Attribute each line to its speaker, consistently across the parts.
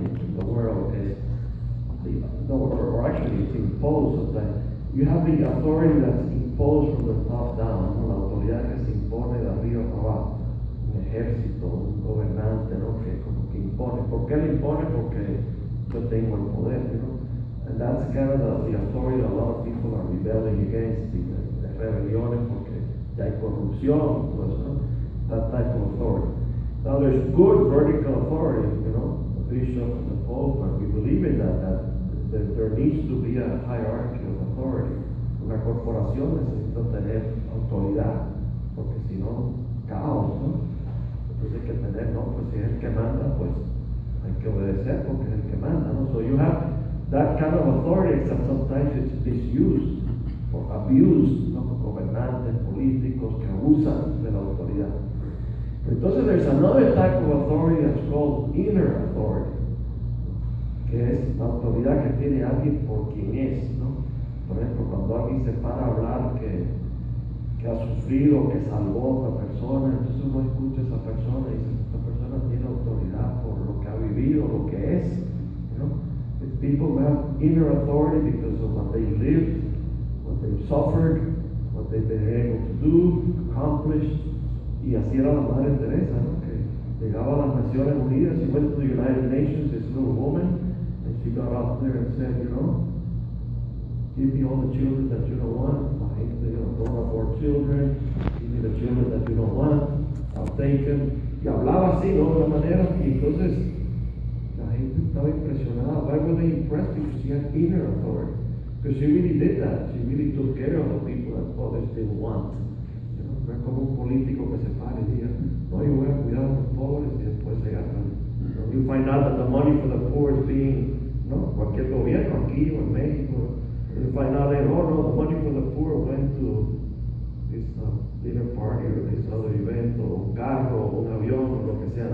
Speaker 1: in the world is, or actually it's imposed sometimes. You have the authority that's imposed from the top down, ¿no? La autoridad que se impone de arriba para abajo. Un ejército, un gobernante, ¿no? Que como que impone. ¿Por qué le impone? Porque yo tengo el poder, ¿no? And that's kind of the authority that a lot of people are rebelling against, the rebeliones, porque ya hay corrupción, todo eso, ¿no? That type of authority. Now there's good vertical authority, the bishop and the pope, and we believe in that there needs to be a hierarchy of authority. Una corporación necesita tener autoridad, porque si no, caos, ¿no? Entonces hay que tener, ¿no? Pues si es el que manda, pues hay que obedecer porque es el que manda, ¿no? So you have that kind of authority, except sometimes it's misused or abused, ¿no? Gobernantes, políticos que abusan de la autoridad. Entonces there's another type of authority that's called inner authority, que es la autoridad que tiene alguien por quien es, ¿no? Por ejemplo, cuando alguien se para a hablar que ha sufrido, que salvó a otra persona, entonces uno escucha a esa persona y dice, esta persona tiene autoridad por lo que ha vivido, lo que es, It's people who have inner authority because of what they lived, what they've suffered, what they've been able to do, accomplish. Y así era la Madre Teresa, ¿no? Que llegaba a las Naciones Unidas, she went to the United Nations, this little woman, and she got up there and said, give me all the children that you don't want. La gente, don't abort children. Give me the children that you don't want. I'll take them. Y hablaba así, ¿no? De una manera, y entonces la gente estaba impresionada. Why were they impressed? Because she had inner authority. Because she really did that. She really took care of the people that others didn't want. No es como un político que se para y diga, no, yo voy a cuidar a los pobres y después se gastan. You find out that the money for the poor is being, cualquier gobierno aquí o en México. You find out that, the money for the poor went to this dinner party or this other event, o un carro, o un avión, o lo que sea.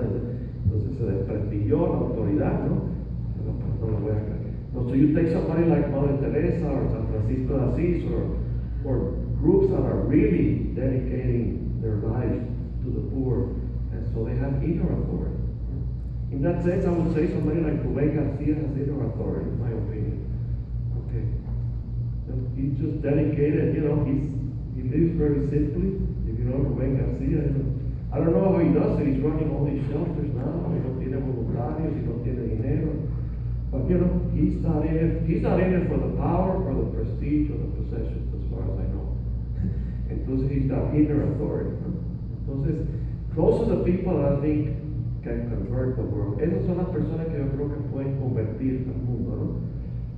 Speaker 1: Entonces se desprestigió la autoridad, ¿no? No lo voy a creer. No, so you take somebody like Mother Teresa or San Francisco de Asís or groups that are really dedicating their lives to the poor, and so they have inner authority. In that sense, I would say somebody like Rafael Garcia has inner authority, in my opinion. Okay. He's just dedicated, he lives very simply. If you know Rafael Garcia, I don't know how he does it. He's running all these shelters now. He no tiene voluntarios, he no tiene dinero. But he's not in it for the power or the prestige or the possessions, as far as I know. Entonces he's got inner authority. Entonces, those are the people that I think can convert the world. Esas son las personas que yo creo que pueden convertir al mundo, ¿no?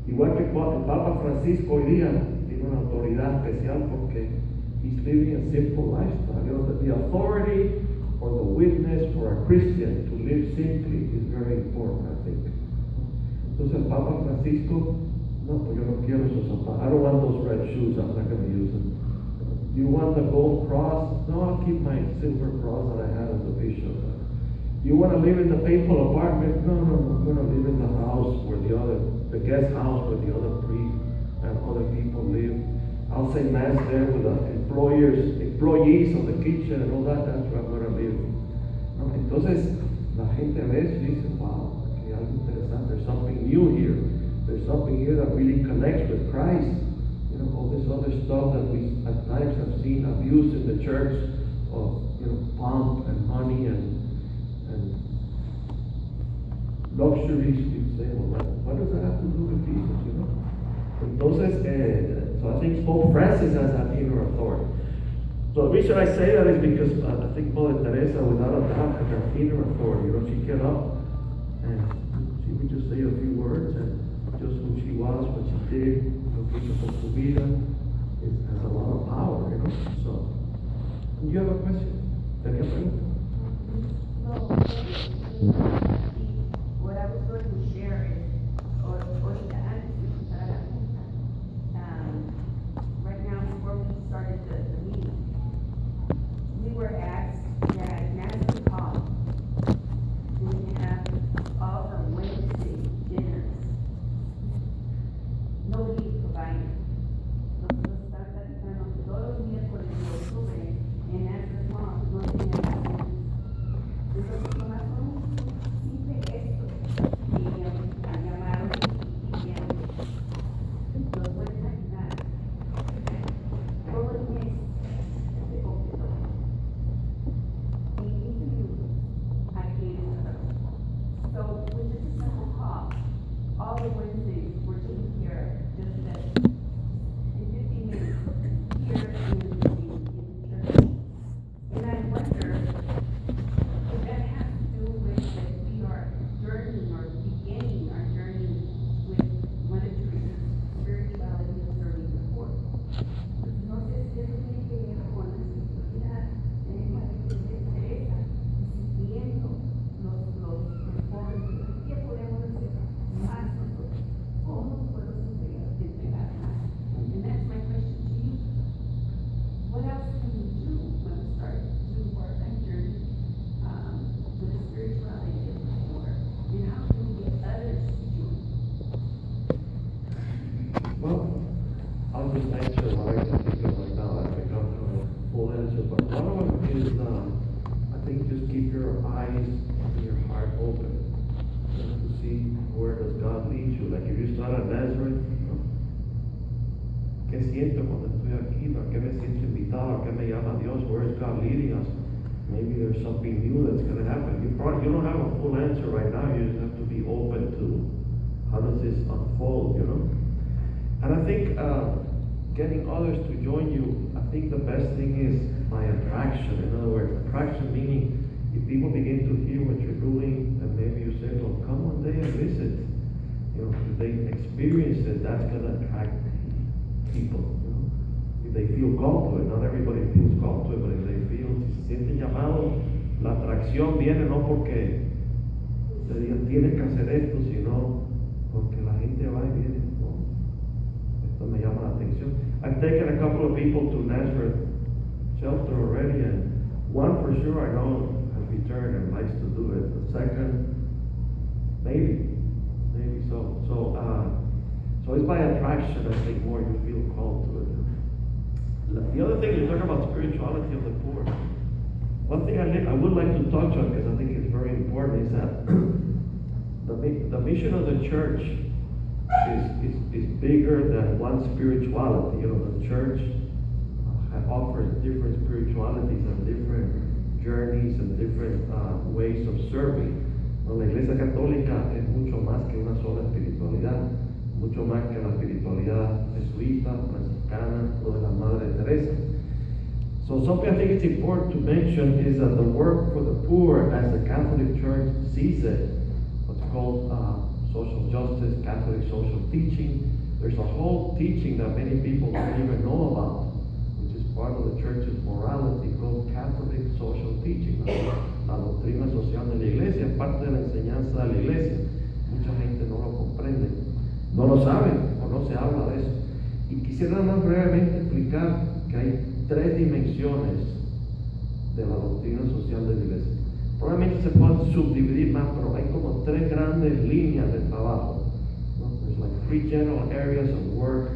Speaker 1: Igual que el Papa Francisco hoy día tiene una autoridad especial porque he's living a simple lifestyle. The authority or the witness for a Christian to live simply is very important, I think. Entonces el Papa Francisco, pues yo no quiero esos zapatos. I don't want those red shoes, I'm not going to use them. Do you want the gold cross? No, I'll keep my silver cross that I had as a bishop. You want to live in the papal apartment? No, I'm going to live in the house where the guest house where the other priests and other people live. I'll say mass there with the employees of the kitchen and all that. That's where I'm going to live. ¿No? Entonces, la gente ve eso y dice, wow, que algo interesante. There's something new here. There's something here that really connects with Christ. All this other stuff that we at times have seen abused in the church of, pomp and money and luxuries. You say, well, what does that have to do with Jesus, Entonces, so I think Pope Francis has that inner authority. So the reason I say that is because I think Mother Teresa, without a doubt, has her inner authority. She get up and she would just say a few words and just who she was, what she did, con su vida, has a lot of power, So, do you have a question? ¿Tenía pregunta?
Speaker 2: No. What I was going to share is, ahorita antes de empezar la junta, right now before we started the meeting, we were asked that Nancy Hall, we have all the Wednesday dinners. Nobody provided. Nosotros estamos platicando que todos los miércoles de octubre en Nancy's Hall
Speaker 1: just answer what I can think of right now. That's become a full answer. But one of them is, I think just keep your eyes and your heart open to see where does God lead you. Like if you start at Nazareth, ¿qué siento cuando estoy aquí? ¿A qué me siento invitado? ¿A qué me llama Dios? Where is God leading us? Maybe there's something new that's going to happen. You don't have a full answer right now. You just have to be open to how does this unfold, you know? And I think getting others to join you, I think the best thing is by attraction. In other words, attraction meaning if people begin to hear what you're doing, and maybe you say, well, come one day and visit. You know, if they experience it, that's going to attract people. You know? If they feel called to it, not everybody feels called to it, but if they feel, si se sienten llamados, la atracción viene no porque te digan tienes que hacer esto, sino porque la gente va y viene. ¿No? Esto me llama la atención. I've taken a couple of people to Nazareth shelter already, and one for sure I know has returned and likes to do it. The second, maybe so. So it's by attraction, I think, more you feel called to it. The other thing, you talk about spirituality of the poor. One thing I would like to touch on, because I think it's very important, is that the mission of the church is bigger than one spirituality. You know, the church offers different spiritualities and different journeys and different ways of serving. No, la Iglesia Católica es mucho más que una sola espiritualidad, mucho más que la espiritualidad jesuita, franciscana o de la Madre Teresa. So something I think it's important to mention is that the work for the poor, as the Catholic Church sees it, what's called social justice, Catholic social teaching. There's a whole teaching that many people don't even know about, which is part of the church's morality, called Catholic social teaching. La doctrina social de la iglesia, parte de la enseñanza de la iglesia. Mucha gente no lo comprende, no lo saben o no se habla de eso. Y quisiera nada más brevemente explicar que hay tres dimensiones de la doctrina social de la iglesia. Probablemente se pueden subdividir más, pero hay como tres grandes líneas de trabajo. ¿No? There's like three general areas of work: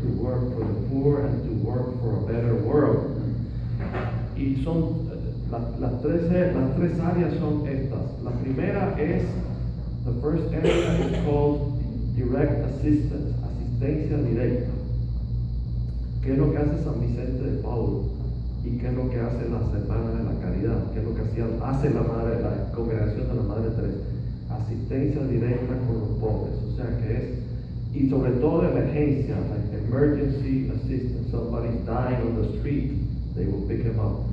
Speaker 1: to work for the poor and to work for a better world. Y son las tres áreas son estas. La primera es, the first area is called direct assistance, asistencia directa. ¿Qué es lo que hace San Vicente de Paulo? ¿Y qué es lo que hace las hermanas de la caridad? ¿Qué es lo que hace la congregación de la Madre Teresa? Asistencia directa con los pobres. O sea que es, y sobre todo de emergencia, like emergency assistance. Somebody's dying on the street, they will pick him up.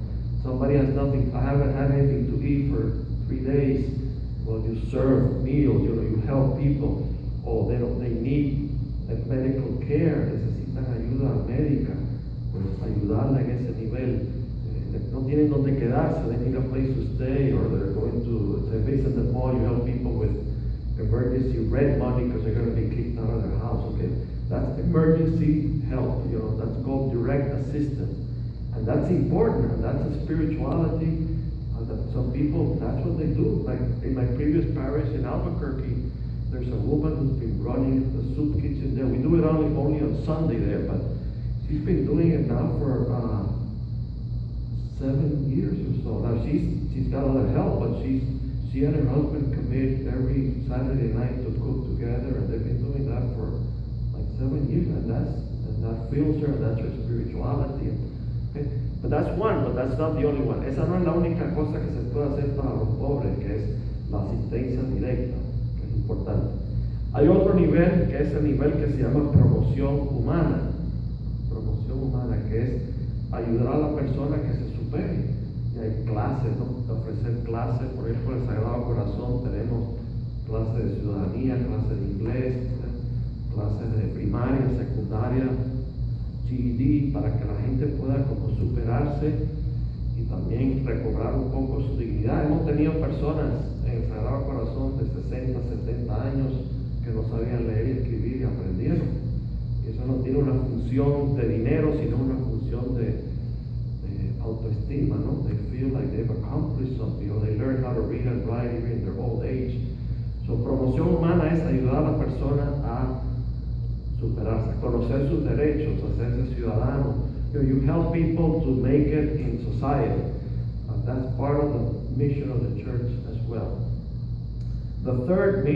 Speaker 1: Somebody has nothing, I haven't had anything to eat for 3 days. Well, you serve meals, you help people. Oh, they need medical care, necesitan ayuda médica, pues ayudarla en ese nivel. No tienen donde quedarse, they need a place to stay, or they're going to visit the mall. You help people with emergency rent money because they're going to be kicked out of their house. Okay, that's emergency help. That's called direct assistance, and that's important, and that's a spirituality. That some people, that's what they do. Like in my previous parish in Albuquerque, there's a woman who's been running the soup kitchen there. We do it only on Sunday there, but she's been doing it now for 7 years or so. Now she's got other help, but she and her husband commit every Saturday night to cook together, and they've been doing that for like 7 years, and that fills her, and that's her spirituality. Okay? But that's one, but that's not the only one. Esa no es la única cosa que se puede hacer para los pobres, que es la asistencia directa, que es importante. Hay otro nivel, que es el nivel que se llama promoción humana. Promoción humana, que es ayudar a la persona que se supere. Y hay clases, ¿no? Ofrecer clases, por ejemplo, en el Sagrado Corazón tenemos clases de ciudadanía, clases de inglés, clases de primaria, secundaria, GED, para que la gente pueda como superarse y también recobrar un poco su dignidad. Hemos tenido personas en el Sagrado Corazón de 60, 70 años que no sabían leer y escribir y aprendieron. Y eso no tiene una función de dinero, sino una función de autoestima, ¿no? They feel like they've accomplished something, or they learn how to read and write even in their old age. So, promoción humana es ayudar a la persona a superarse, conocer sus derechos, hacerse ciudadano. You help people to make it in society. That's part of the mission of the church as well. The third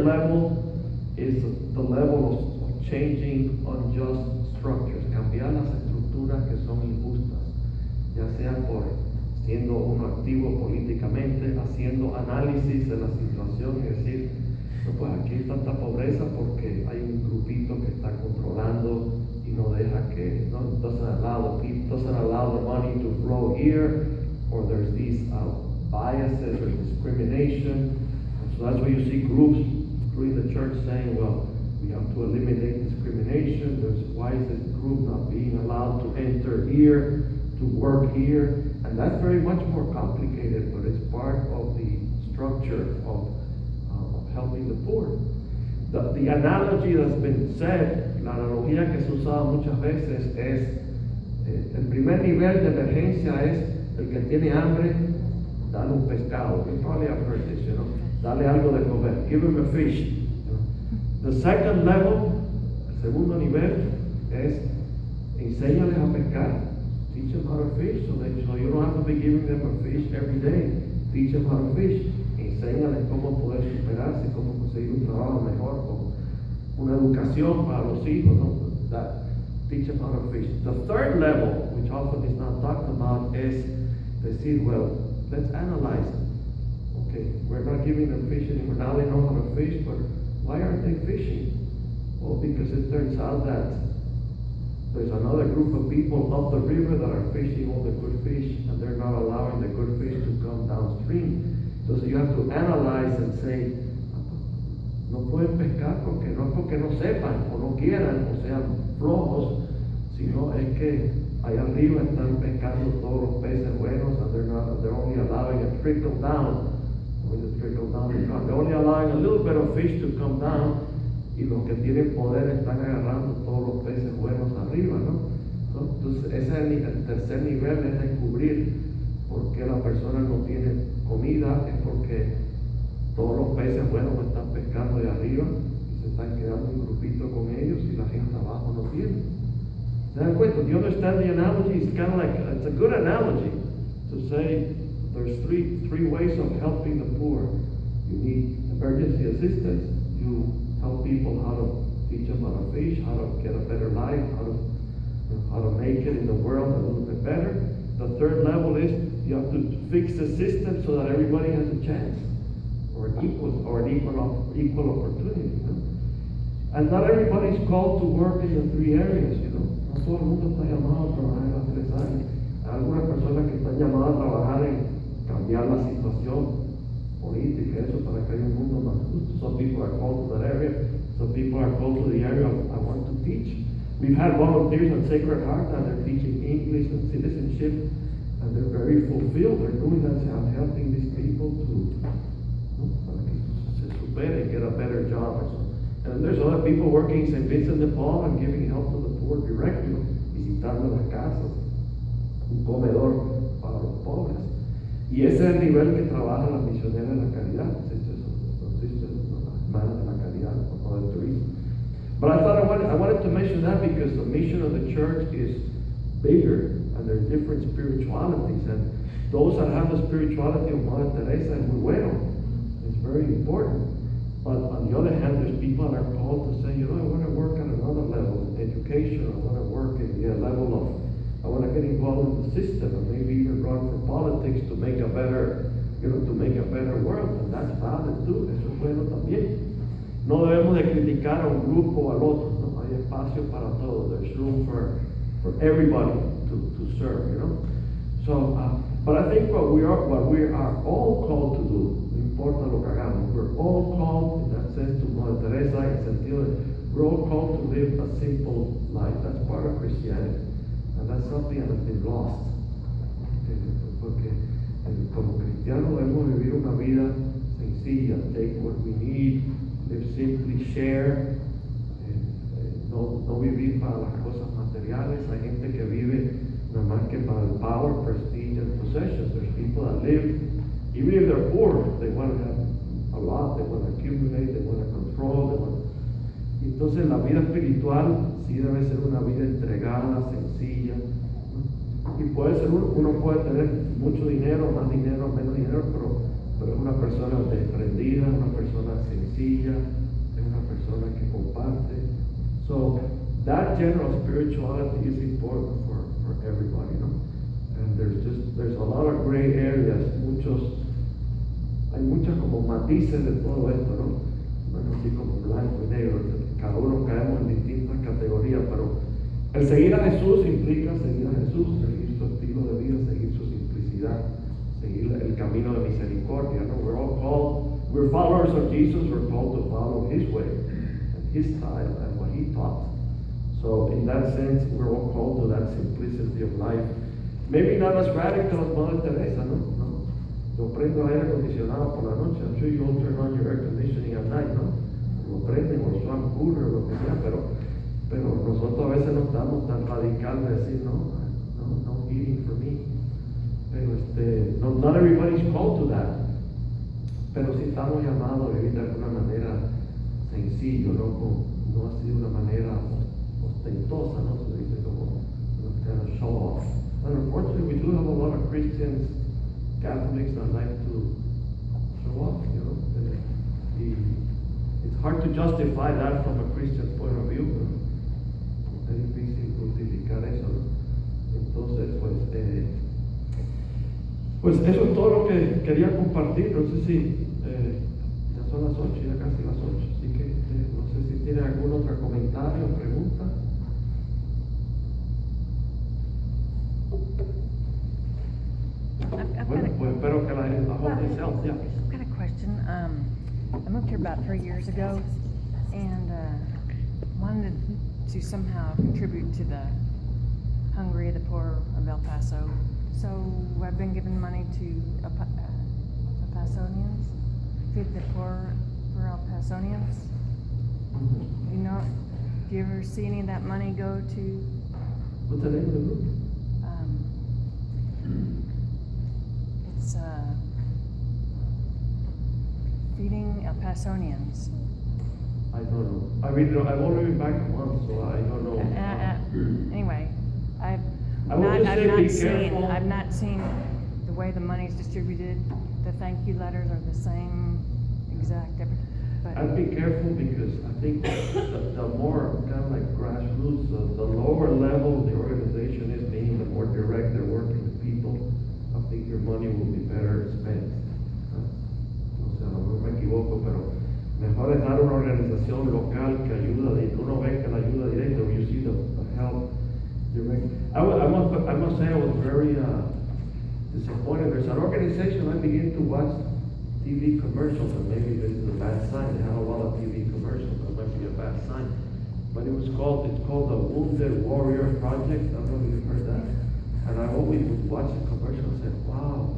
Speaker 1: level is the level of changing unjust structures, cambiar las estructuras que son injustas, ya sea por siendo uno activo políticamente, haciendo análisis de la situación y decir, no, pues aquí hay tanta pobreza porque hay un grupito que está controlando y no deja que, doesn't allow the money to flow here, or there's these biases or discrimination. And so that's why you see groups including the church saying, well, we have to eliminate discrimination. Why is this group not being allowed to enter here, to work here? And that's very much more complicated, but it's part of the structure of helping the poor. The analogy that's been said, la analogía que se usaba muchas veces es, el primer nivel de emergencia es el que tiene hambre, dale un pescado. You probably have heard this, dale algo de comer, give him a fish. The second level, el segundo nivel, es enséñales a pescar. Teach them how to fish, so you don't have to be giving them a fish every day. Teach them how to fish. Enséñales cómo poder superarse, cómo conseguir un trabajo mejor, una educación para los hijos, That teach them how to fish. The third level, which often is not talked about, is decir, well, let's analyze it. Okay, we're not giving them fish anymore. Now they know how to fish, but why aren't they fishing? Well, because it turns out that there's another group of people up the river that are fishing all the good fish, and they're not allowing the good fish to come downstream. So you have to analyze and say, no pueden pescar porque no sepan o no quieran o sean flojos, sino es que allá arriba están pescando todos los peces buenos, and they're only allowing a trickle down. They're only allowing a little bit of fish to come down, y los que tienen poder están agarrando todos los peces buenos arriba, Entonces ese es el tercer nivel, es descubrir por qué la persona no tiene comida, es porque todos los peces buenos están pescando de arriba y se están quedando un grupito con ellos y la gente abajo no tiene. ¿Se dan cuenta? Do you understand the analogy? It's kind of like, it's a good analogy to say there's three ways of helping the poor. You need emergency assistance. You help people how to teach them how to fish, how to get a better life, how to make it in the world a little bit better. The third level is you have to fix the system so that everybody has a chance, or an equal opportunity. And not everybody is called to work in the three areas. No todo el mundo está llamado a trabajar en las tres áreas. Hay algunas personas que están llamadas a trabajar en cambiar la situación política, eso para que haya un mundo más justo. Some people are called to that area. Some people are called to the area of I want to teach. We've had volunteers on Sacred Heart and they're teaching English and citizenship, and they're very fulfilled. They're doing that. I'm helping these people to superen, get a better job or something. And there's other people working in St. Vincent de Paul and giving help to the poor directly, visitando las casas, un comedor para los pobres. Y ese es el nivel que trabaja la misionera de la caridad, las hermanas de la caridad, o de Teresa. But I thought I wanted to mention that because the mission of the church is bigger and there are different spiritualities, and those that have the spirituality of Mother Teresa es muy bueno. It's very important. But on the other hand, there's people that are called to say, I want to work at another level, education, I want to work in the level of, I want to get involved in the system, and maybe even run for politics to make a better, to make a better world, and that's valid too, eso es bueno también. No debemos de criticar a un grupo o al otro, no hay espacio para todo, there's room for everybody to serve, So, but I think what we are all called to do, no importa lo que hagamos, we're all called, in that sense, to Mother Teresa, en sentido de, we're all called to live a simple life. That's part of Christianity. And that's something that has been lost. Porque como cristianos debemos vivir una vida sencilla, take what we need, live simply, share, no vivir para las cosas materiales. Hay gente que vive nada más que para el power, prestige, and possessions. There's people that live, even if they're poor, they want to have a lot, they want to accumulate, they want to control, Entonces la vida vida espiritual sí debe ser una vida entregada, sencilla, ¿no? Y puede ser, uno puede tener mucho dinero, más dinero, menos dinero, pero es una persona desprendida, una persona sencilla, es una persona que comparte. So that general spirituality is important for everybody, ¿no? And there's a lot of gray areas, hay muchas como matices de todo esto, ¿no? Bueno, así como blanco y negro, cada uno caemos en distintas categorías, pero el seguir a Jesús implica seguir a Jesús, seguir su estilo de vida, seguir su simplicidad, seguir el camino de misericordia, ¿no? We're followers of Jesus, we're called to follow His way, and His style, and what He taught. So in that sense, we're all called to that simplicity of life. Maybe not as radical as Mother Teresa, ¿no? Yo prendo aire acondicionado por la noche. I'm sure you all turn on your air conditioning at night, ¿no? Lo prenden o swamp cooler o lo que sea, pero nosotros a veces no estamos tan radicales de decir, no eating for me. Pero not everybody's called to that. Pero sí estamos llamados a vivir de alguna manera sencillo, no así de una manera ostentosa, ¿no? Se dice como kind of show off. And unfortunately, we do have a lot of Christians, Catholics that like to show off, you know. It's hard to justify that from a Christian point of view, pero es difícil justificar eso, ¿no? Entonces, pues eso es todo lo que quería compartir. No sé si ya son las 8, ya casi las 8, así que no sé si tiene algún otro comentario o pregunta. Bueno, pues espero que la hope is helped, yeah.
Speaker 3: I've got a question. I moved here about 3 years ago and wanted to somehow contribute to the hungry, the poor of El Paso. So I've been giving money to El Pasonians, feed the poor for El Pasonians. Do you ever see any of that money go to?
Speaker 1: What's the name of the group?
Speaker 3: It's feeding El Pasonians.
Speaker 1: I don't know. I really don't. I've only been back once, so I don't know.
Speaker 3: Anyway, I've not seen the way the money's distributed. The thank you letters are the same exact everything. But
Speaker 1: I'd be careful because I think the more kind of like grassroots, the lower level the organization is, meaning the more direct they're working with people, I think your money will be better spent. O sea, no me equivoco, pero mejor es dar una organización local que ayuda, uno ve que la ayuda directa, when you see the help direct. I must say I was very disappointed. There's an organization I began to watch TV commercials, and maybe this is a bad sign. They have a lot of TV commercials, that might be a bad sign. But it's called the Wounded Warrior Project. I don't know if you've heard that. And I always would watch the commercial and say, wow,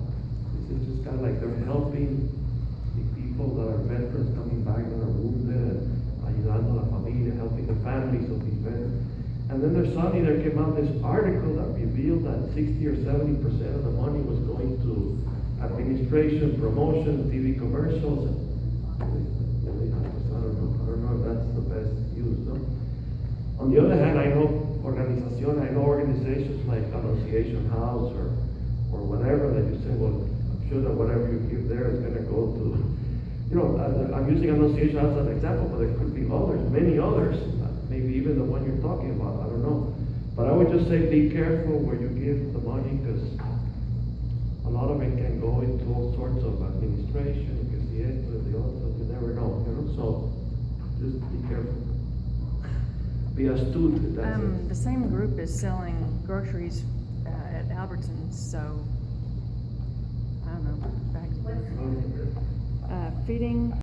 Speaker 1: this is just kind of like they're helping the people that are veterans coming back that are wounded, and ayudando a la familia, helping the families of these veterans. And then there came out this article that revealed that 60 or 70% of the money was going to administration, promotion, TV commercials. I don't know if that's the best use, no? On the other hand, I know organizations like Annunciation House or whatever that you say, well, I'm sure that whatever you give there is going to go to, I'm using Annunciation House as an example, but there could be others, many others, maybe even the one you're talking about, I don't know. But I would just say be careful where you give the money, because a lot of it can go into all sorts of administration, because the other, you never know, so just be careful. Be astute.
Speaker 3: The same group is selling groceries at Albertsons, so I don't know.
Speaker 2: What's the name of the group?
Speaker 3: Feeding